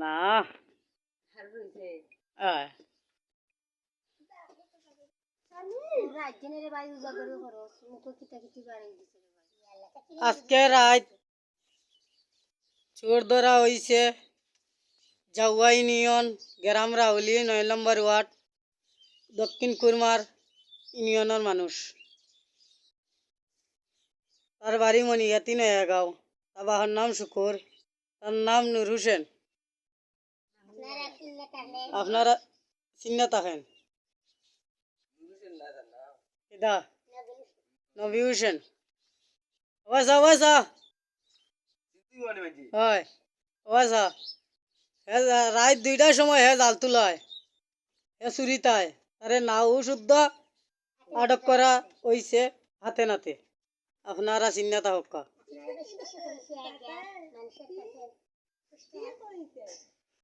না আজকে রাত চোর ধরা হয়েছে জাউয়া ইউনিয়ন গ্রাম রাউলি 9 নম্বর ওয়ার্ড দক্ষিণ কুরমার ইউনিয়নের মানুষ। তার বাড়ি মনিগাতি নয়াগাঁও। তার বাবার নাম শুকুর, তার নাম নূর হোসেন। আপনারা চিন্না থাকেন নবী হোসেন। ওয়াজা ওয়াজা হয় ওয়াজা রাত 2টার সময় হে জাল তুলায় হে চুরিতায় তারে নাও শুদ্ধ আটক করা হইছে হাতে নাতে। আপনারা চিন্না থাকা